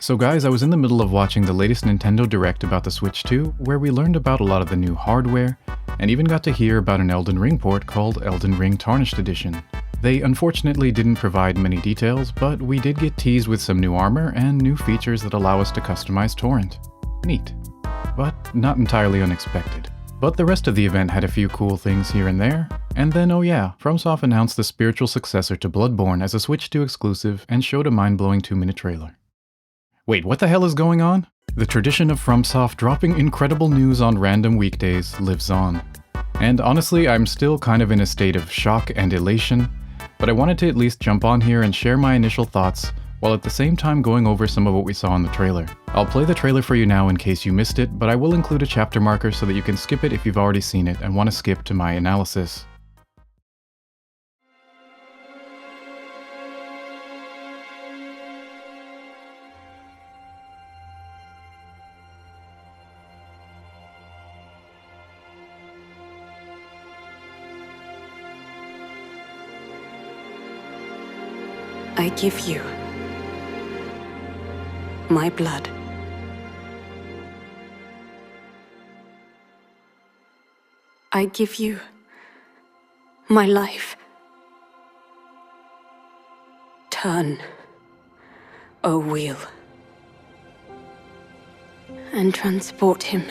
So guys, I was in the middle of watching the latest Nintendo Direct about the Switch 2, where we learned about a lot of the new hardware, and even got to hear about an Elden Ring port called Elden Ring Tarnished Edition. They unfortunately didn't provide many details, but we did get teased with some new armor and new features that allow us to customize Torrent. Neat. But not entirely unexpected. But the rest of the event had a few cool things here and there, and then oh yeah, FromSoft announced the spiritual successor to Bloodborne as a Switch 2 exclusive and showed a mind-blowing 2-minute trailer. Wait, what the hell is going on? The tradition of FromSoft dropping incredible news on random weekdays lives on. And honestly, I'm still kind of in a state of shock and elation, but I wanted to at least jump on here and share my initial thoughts, while at the same time going over some of what we saw in the trailer. I'll play the trailer for you now in case you missed it, but I will include a chapter marker so that you can skip it if you've already seen it and want to skip to my analysis. I give you my blood. I give you my life. Turn, O wheel, and transport him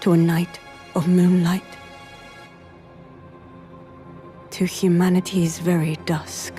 to a night of moonlight, to humanity's very dusk.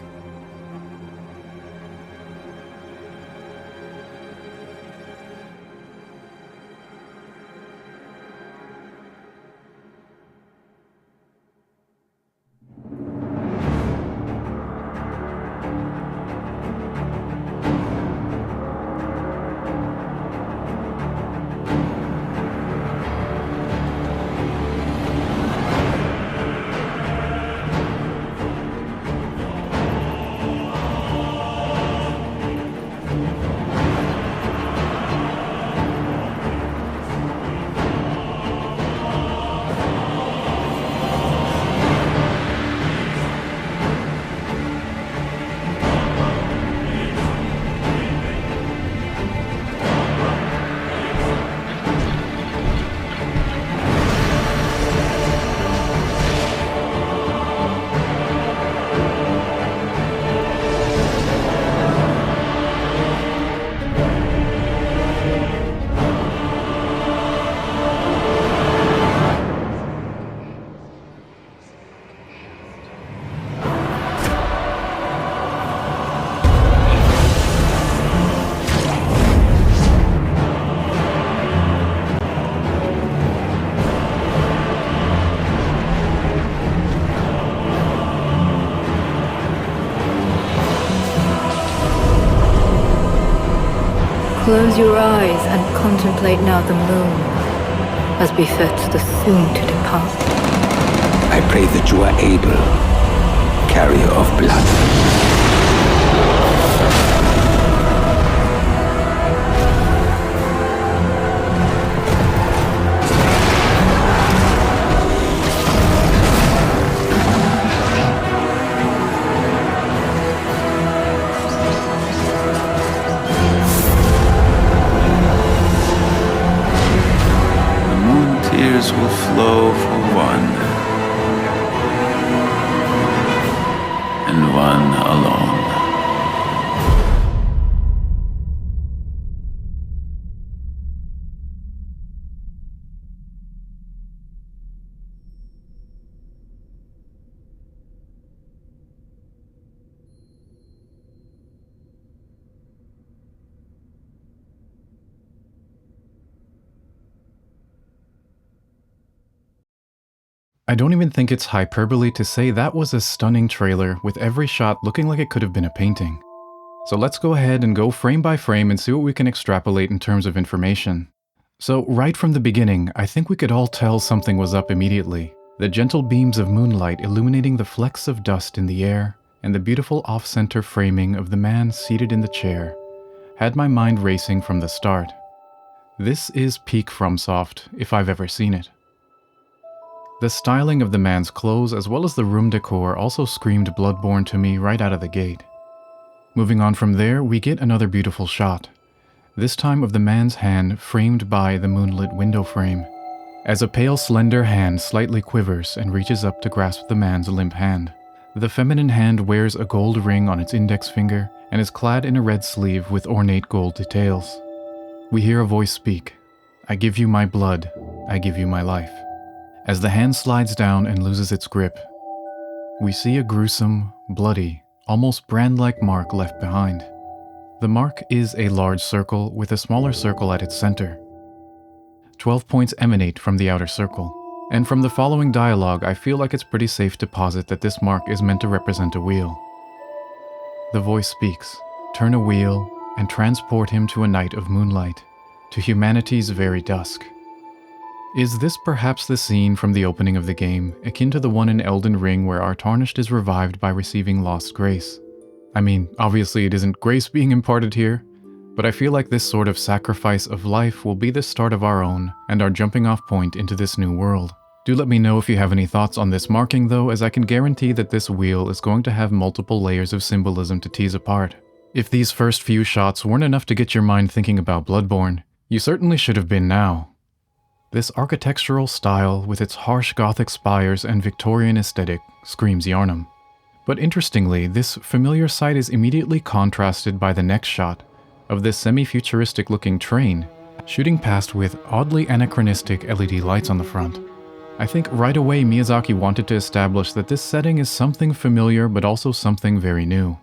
Close your eyes and contemplate now the moon, as befits the soon-to-depart. I pray that you are able, carrier of blood. Will flow for one, and one alone. I don't even think it's hyperbole to say that was a stunning trailer, with every shot looking like it could have been a painting. So let's go ahead and go frame by frame and see what we can extrapolate in terms of information. So right from the beginning, I think we could all tell something was up immediately. The gentle beams of moonlight illuminating the flecks of dust in the air, and the beautiful off-center framing of the man seated in the chair, had my mind racing from the start. This is peak FromSoft, if I've ever seen it. The styling of the man's clothes as well as the room decor also screamed Bloodborne to me right out of the gate. Moving on from there, we get another beautiful shot, this time of the man's hand framed by the moonlit window frame, as a pale, slender hand slightly quivers and reaches up to grasp the man's limp hand. The feminine hand wears a gold ring on its index finger and is clad in a red sleeve with ornate gold details. We hear a voice speak, "I give you my blood, I give you my life." As the hand slides down and loses its grip, we see a gruesome, bloody, almost brand-like mark left behind. The mark is a large circle with a smaller circle at its center. 12 points emanate from the outer circle, and from the following dialogue I feel like it's pretty safe to posit that this mark is meant to represent a wheel. The voice speaks, "Turn a wheel and transport him to a night of moonlight, to humanity's very dusk." Is this perhaps the scene from the opening of the game, akin to the one in Elden Ring where our Tarnished is revived by receiving lost grace? I mean, obviously it isn't grace being imparted here, but I feel like this sort of sacrifice of life will be the start of our own and our jumping off point into this new world. Do let me know if you have any thoughts on this marking though, as I can guarantee that this wheel is going to have multiple layers of symbolism to tease apart. If these first few shots weren't enough to get your mind thinking about Bloodborne, you certainly should have been now. This architectural style, with its harsh Gothic spires and Victorian aesthetic, screams Yharnam. But interestingly, this familiar sight is immediately contrasted by the next shot of this semi-futuristic looking train shooting past with oddly anachronistic LED lights on the front. I think right away Miyazaki wanted to establish that this setting is something familiar but also something very new.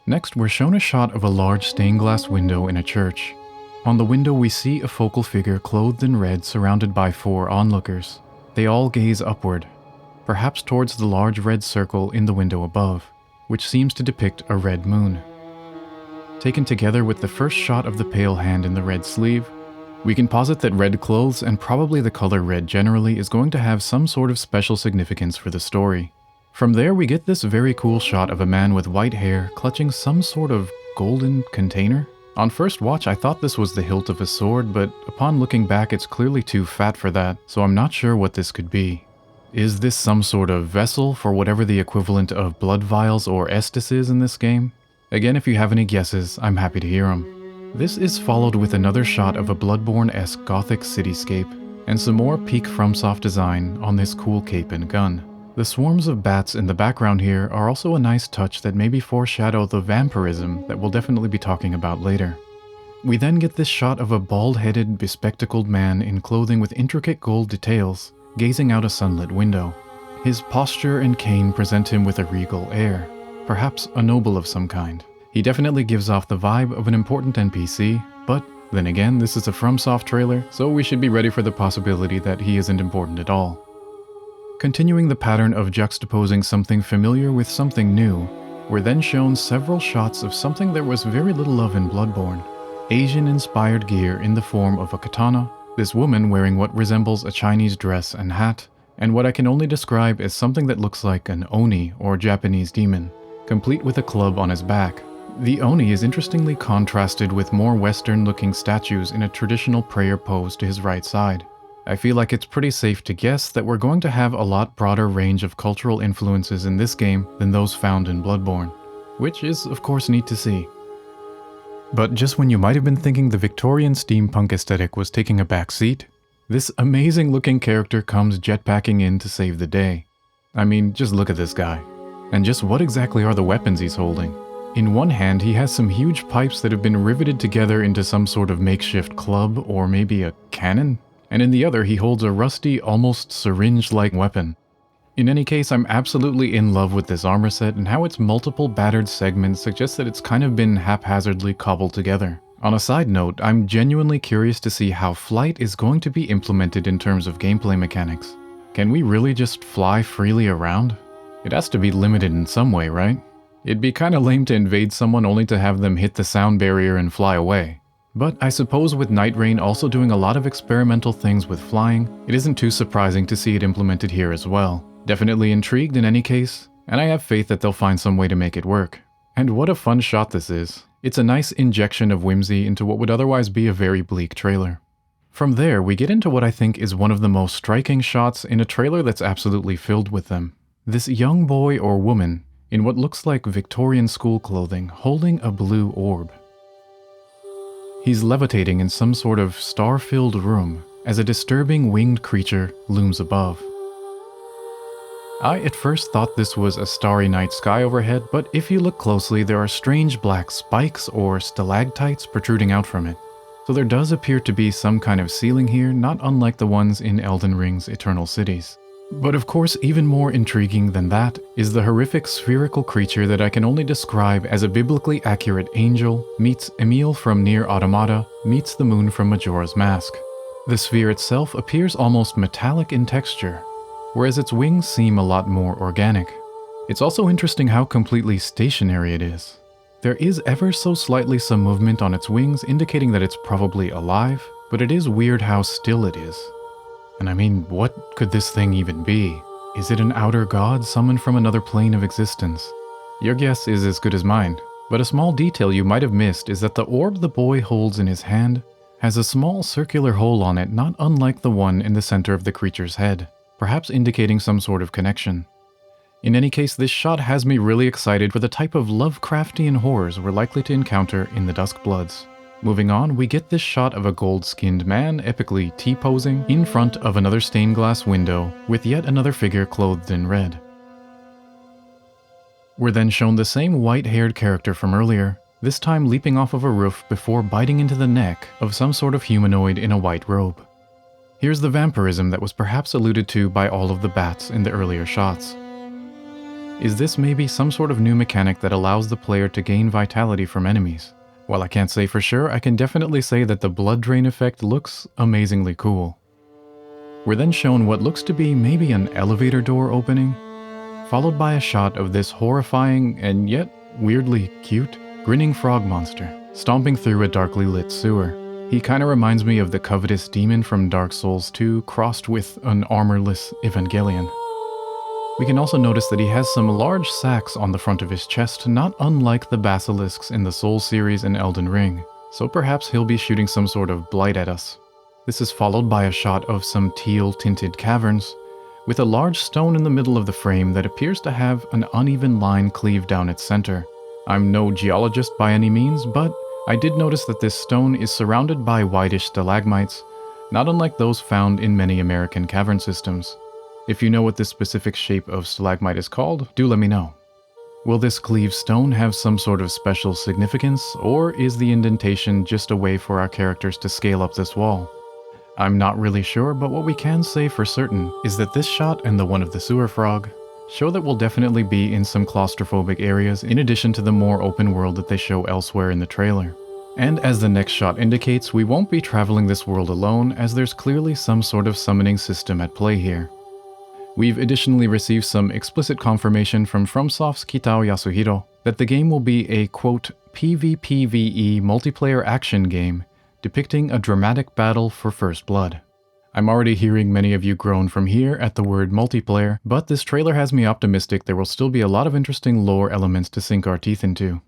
Next, we're shown a shot of a large stained glass window in a church. On the window we see a focal figure clothed in red surrounded by 4 onlookers. They all gaze upward, perhaps towards the large red circle in the window above, which seems to depict a red moon. Taken together with the first shot of the pale hand in the red sleeve, we can posit that red clothes, and probably the color red generally, is going to have some sort of special significance for the story. From there we get this very cool shot of a man with white hair clutching some sort of golden container. On first watch I thought this was the hilt of a sword, but upon looking back it's clearly too fat for that, so I'm not sure what this could be. Is this some sort of vessel for whatever the equivalent of blood vials or Estus is in this game? Again, if you have any guesses, I'm happy to hear them. This is followed with another shot of a Bloodborne-esque Gothic cityscape, and some more peak FromSoft design on this cool cape and gun. The swarms of bats in the background here are also a nice touch that maybe foreshadow the vampirism that we'll definitely be talking about later. We then get this shot of a bald-headed, bespectacled man in clothing with intricate gold details, gazing out a sunlit window. His posture and cane present him with a regal air, perhaps a noble of some kind. He definitely gives off the vibe of an important NPC, but then again, this is a FromSoft trailer, so we should be ready for the possibility that he isn't important at all. Continuing the pattern of juxtaposing something familiar with something new, we're then shown several shots of something there was very little of in Bloodborne. Asian-inspired gear in the form of a katana, this woman wearing what resembles a Chinese dress and hat, and what I can only describe as something that looks like an Oni or Japanese demon, complete with a club on his back. The Oni is interestingly contrasted with more Western-looking statues in a traditional prayer pose to his right side. I feel like it's pretty safe to guess that we're going to have a lot broader range of cultural influences in this game than those found in Bloodborne, which is of course neat to see. But just when you might have been thinking the Victorian steampunk aesthetic was taking a back seat, this amazing looking character comes jetpacking in to save the day. I mean, just look at this guy. And just what exactly are the weapons he's holding? In one hand he has some huge pipes that have been riveted together into some sort of makeshift club or maybe a cannon? And in the other he holds a rusty, almost syringe-like weapon. In any case, I'm absolutely in love with this armor set, and how its multiple battered segments suggest that it's kind of been haphazardly cobbled together. On a side note, I'm genuinely curious to see how flight is going to be implemented in terms of gameplay mechanics. Can we really just fly freely around? It has to be limited in some way, right? It'd be kinda lame to invade someone only to have them hit the sound barrier and fly away. But I suppose with Night Rain also doing a lot of experimental things with flying, it isn't too surprising to see it implemented here as well. Definitely intrigued in any case, and I have faith that they'll find some way to make it work. And what a fun shot this is. It's a nice injection of whimsy into what would otherwise be a very bleak trailer. From there, we get into what I think is one of the most striking shots in a trailer that's absolutely filled with them. This young boy or woman in what looks like Victorian school clothing, holding a blue orb. He's levitating in some sort of star-filled room as a disturbing winged creature looms above. I at first thought this was a starry night sky overhead, but if you look closely, there are strange black spikes or stalactites protruding out from it. So there does appear to be some kind of ceiling here, not unlike the ones in Elden Ring's Eternal Cities. But of course, even more intriguing than that is the horrific spherical creature that I can only describe as a biblically accurate angel meets Emil from Nier Automata meets the moon from Majora's Mask. The sphere itself appears almost metallic in texture, whereas its wings seem a lot more organic. It's also interesting how completely stationary it is. There is ever so slightly some movement on its wings, indicating that it's probably alive, but it is weird how still it is. And I mean, what could this thing even be? Is it an outer god summoned from another plane of existence? Your guess is as good as mine, but a small detail you might have missed is that the orb the boy holds in his hand has a small circular hole on it not unlike the one in the center of the creature's head, perhaps indicating some sort of connection. In any case, this shot has me really excited for the type of Lovecraftian horrors we're likely to encounter in the Duskbloods. Moving on, we get this shot of a gold-skinned man epically T-posing in front of another stained glass window with yet another figure clothed in red. We're then shown the same white-haired character from earlier, this time leaping off of a roof before biting into the neck of some sort of humanoid in a white robe. Here's the vampirism that was perhaps alluded to by all of the bats in the earlier shots. Is this maybe some sort of new mechanic that allows the player to gain vitality from enemies? While I can't say for sure, I can definitely say that the blood drain effect looks amazingly cool. We're then shown what looks to be maybe an elevator door opening, followed by a shot of this horrifying and yet weirdly cute grinning frog monster stomping through a darkly lit sewer. He kinda reminds me of the covetous demon from Dark Souls 2 crossed with an armorless Evangelion. We can also notice that he has some large sacs on the front of his chest, not unlike the basilisks in the Souls series and Elden Ring, so perhaps he'll be shooting some sort of blight at us. This is followed by a shot of some teal-tinted caverns, with a large stone in the middle of the frame that appears to have an uneven line cleaved down its center. I'm no geologist by any means, but I did notice that this stone is surrounded by whitish stalagmites, not unlike those found in many American cavern systems. If you know what this specific shape of stalagmite is called, do let me know. Will this cleaved stone have some sort of special significance, or is the indentation just a way for our characters to scale up this wall? I'm not really sure, but what we can say for certain is that this shot and the one of the sewer frog show that we'll definitely be in some claustrophobic areas in addition to the more open world that they show elsewhere in the trailer. And as the next shot indicates, we won't be traveling this world alone, as there's clearly some sort of summoning system at play here. We've additionally received some explicit confirmation from FromSoft's Kitao Yasuhiro that the game will be a, quote, PvPvE multiplayer action game depicting a dramatic battle for first blood. I'm already hearing many of you groan from here at the word multiplayer, but this trailer has me optimistic there will still be a lot of interesting lore elements to sink our teeth into.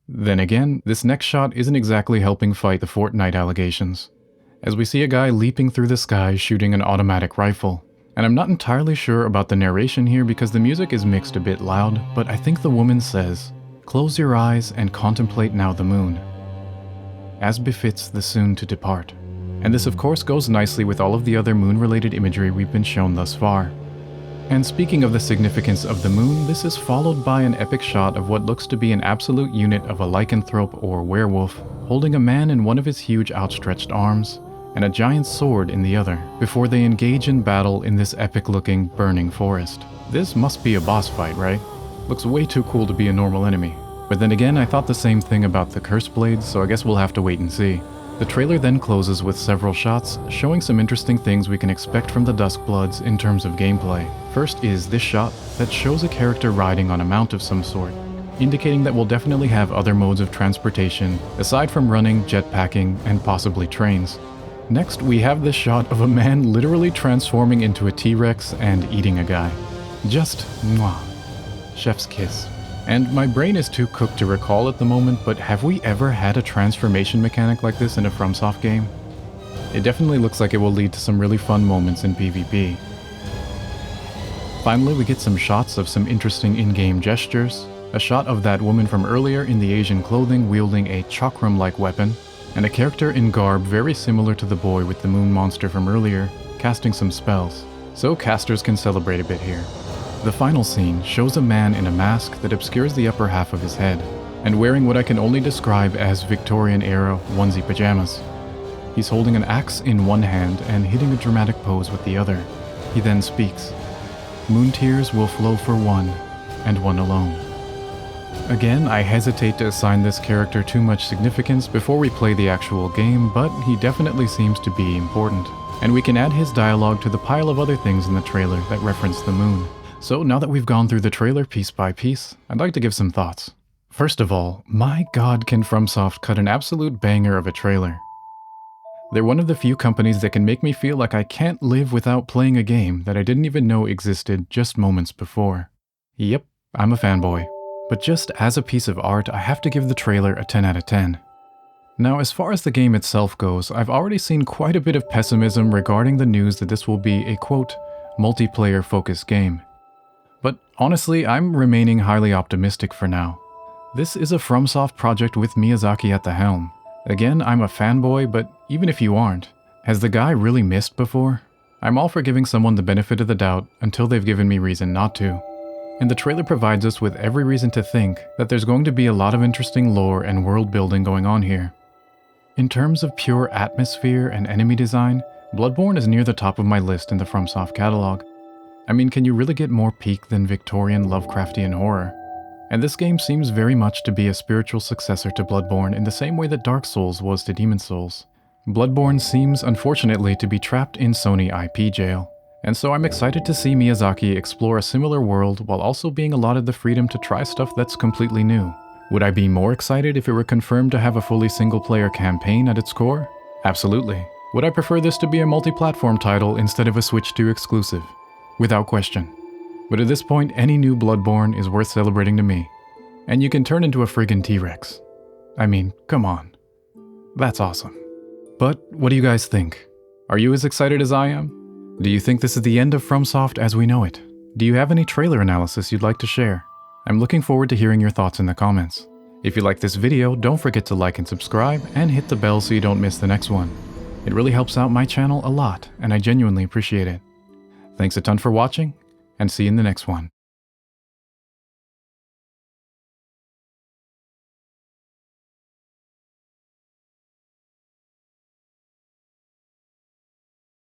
Then again, this next shot isn't exactly helping fight the Fortnite allegations, as we see a guy leaping through the sky shooting an automatic rifle. And I'm not entirely sure about the narration here because the music is mixed a bit loud, but I think the woman says, "Close your eyes and contemplate now the moon, as befits the soon to depart." And this of course goes nicely with all of the other moon-related imagery we've been shown thus far. And speaking of the significance of the moon, this is followed by an epic shot of what looks to be an absolute unit of a lycanthrope or werewolf, holding a man in one of his huge outstretched arms, and a giant sword in the other, before they engage in battle in this epic-looking burning forest. This must be a boss fight, right? Looks way too cool to be a normal enemy. But then again, I thought the same thing about the Curse Blades, so I guess we'll have to wait and see. The trailer then closes with several shots, showing some interesting things we can expect from the Duskbloods in terms of gameplay. First is this shot that shows a character riding on a mount of some sort, indicating that we'll definitely have other modes of transportation, aside from running, jetpacking, and possibly trains. Next, we have this shot of a man literally transforming into a T-Rex and eating a guy. Just mwah. Chef's kiss. And my brain is too cooked to recall at the moment, but have we ever had a transformation mechanic like this in a FromSoft game? It definitely looks like it will lead to some really fun moments in PvP. Finally, we get some shots of some interesting in-game gestures, a shot of that woman from earlier in the Asian clothing wielding a chakram-like weapon, and a character in garb very similar to the boy with the moon monster from earlier, casting some spells, so casters can celebrate a bit here. The final scene shows a man in a mask that obscures the upper half of his head, and wearing what I can only describe as Victorian-era onesie pajamas. He's holding an axe in one hand and hitting a dramatic pose with the other. He then speaks, "Moon tears will flow for one, and one alone." Again, I hesitate to assign this character too much significance before we play the actual game, but he definitely seems to be important. And we can add his dialogue to the pile of other things in the trailer that reference the moon. So now that we've gone through the trailer piece by piece, I'd like to give some thoughts. First of all, my god, can FromSoft cut an absolute banger of a trailer. They're one of the few companies that can make me feel like I can't live without playing a game that I didn't even know existed just moments before. Yep, I'm a fanboy. But just as a piece of art, I have to give the trailer a 10 out of 10. Now, as far as the game itself goes, I've already seen quite a bit of pessimism regarding the news that this will be a, quote, multiplayer-focused game. But honestly, I'm remaining highly optimistic for now. This is a FromSoft project with Miyazaki at the helm. Again, I'm a fanboy, but even if you aren't, has the guy really missed before? I'm all for giving someone the benefit of the doubt until they've given me reason not to. And the trailer provides us with every reason to think that there's going to be a lot of interesting lore and world building going on here. In terms of pure atmosphere and enemy design, Bloodborne is near the top of my list in the FromSoft catalog. I mean, can you really get more peak than Victorian Lovecraftian horror? And this game seems very much to be a spiritual successor to Bloodborne in the same way that Dark Souls was to Demon Souls. Bloodborne seems, unfortunately, to be trapped in Sony IP jail. And so I'm excited to see Miyazaki explore a similar world while also being allotted the freedom to try stuff that's completely new. Would I be more excited if it were confirmed to have a fully single-player campaign at its core? Absolutely. Would I prefer this to be a multi-platform title instead of a Switch 2 exclusive? Without question. But at this point, any new Bloodborne is worth celebrating to me. And you can turn into a friggin' T-Rex. I mean, come on. That's awesome. But what do you guys think? Are you as excited as I am? Do you think this is the end of FromSoft as we know it? Do you have any trailer analysis you'd like to share? I'm looking forward to hearing your thoughts in the comments. If you like this video, don't forget to like and subscribe, and hit the bell so you don't miss the next one. It really helps out my channel a lot, and I genuinely appreciate it. Thanks a ton for watching, and see you in the next one.